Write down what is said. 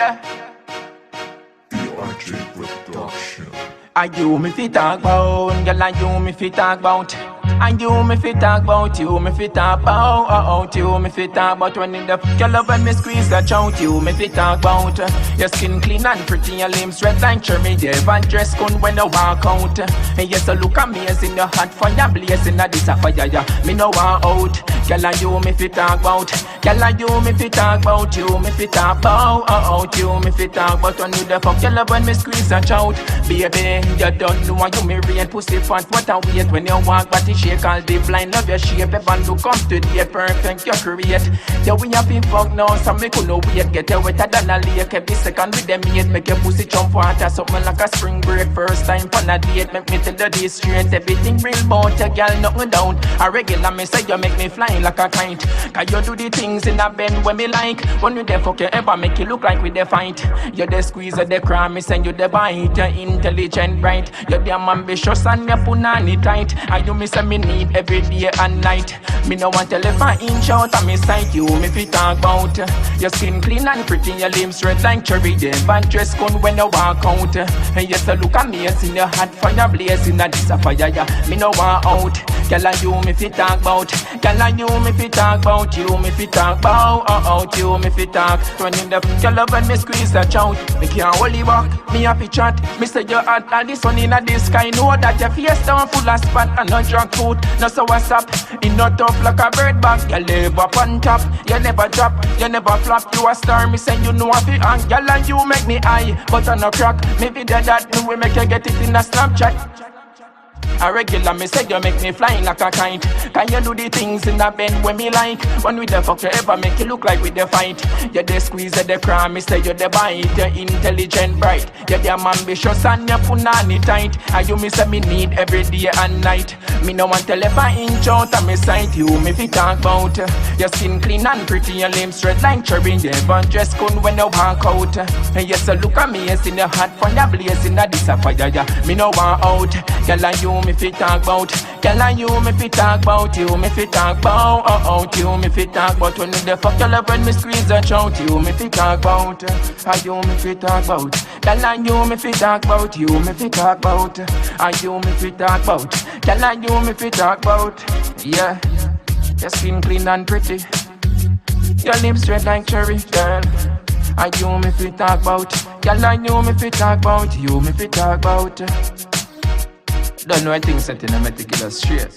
yeah. The RJ Production. And you me fi talk about, girl, and you me fi talk about. And you me fi talk about, you me fi talk about, you me fi talk about. When in the girl love when me squeeze the chout, you me fi talk about. Your skin clean and pretty, your limbs red like cherry, Dave and dress cone when you walk out. And yes, so look amazing, your hot fire blazing, that is a fire, yeah. Me no want out, girl, and you me fi talk about. Girl, and you me fi talk about, you me fi talk about, you me fi talk about. When you the fuck, girl love when me squeeze the chout, baby, you don't know why you me rain pussy fat. What a wait when you walk, but shake all the blind love your shape. Ever look up to the perfect you create. Yeah, we have been fucked now, so me could no wait. Get you wetter than a lake. Every second with them mate. Make your pussy jump water, something like a spring break. First time on a date, make me tell you this straight. Everything real about your girl, nothing down. A regular me say you make me fly like a kite. Cause you do the things in a bend when me like. When you there fuck you ever make you look like we the fight. You the squeeze of the crime, me send you the bite. You're intelligent, bright. You're damn ambitious and you put on it tight. And you me say me need every day and night. Me no want to live an inch out of me sight. You me fi talk about. Your skin clean and pretty, your limbs red like cherry, Dave and dress cone when you walk out. And yes, so look amazing, your hot fire blazing, that is a fire, yeah. Me no want out. Girl, and you me fi talk about. Girl, and you me fi talk about. You me fi talk about. You me fi talk. When in the girl love when me squeeze the chout. Me can't hold you back. Me happy chat. Me say you hot and the sun in the sky. Know that your face down full of spot and no drunk food. No so what's up. It not tough like a bird bag. You live up on top. You never drop. You never flop. You a star. Me say you know I fi hang. Girl, and you make me high, but I no crack. Me video that me will make you get it in a Snapchat. A regular me say you make me flying like a kite. Can you do the things in a bend when me like? When we the fuck you ever make you look like we the fight. You the squeeze of the crime, me say you the bite. You intelligent, bright. You damn ambitious and you put on it tight. And you me say me need every day and night. Me no want to left an inch out of me sight. You me fi talk about. Your skin clean and pretty, your limbs red like cherry, Dave and dress cone when you walk out. And yes, so look amazing, your hot fire blazing, that is a fire, yeah. Me no want out. Girl, and you me fi talk about. Girl, and you me fi talk about. You me fi talk about. You me fi talk about. When you the fuck you love when me squeeze the chout. You me fi talk about. And you me fi talk about. Girl, and you me fi talk about. You me fi talk about. And you me fi talk about. Girl, and you me fi talk about. Yeah, your skin clean and pretty. Your lips red like cherry, girl. And you me fi talk about. Girl, and you me fi talk about. You me fi talk about. Don't know I think something I make to get us straight.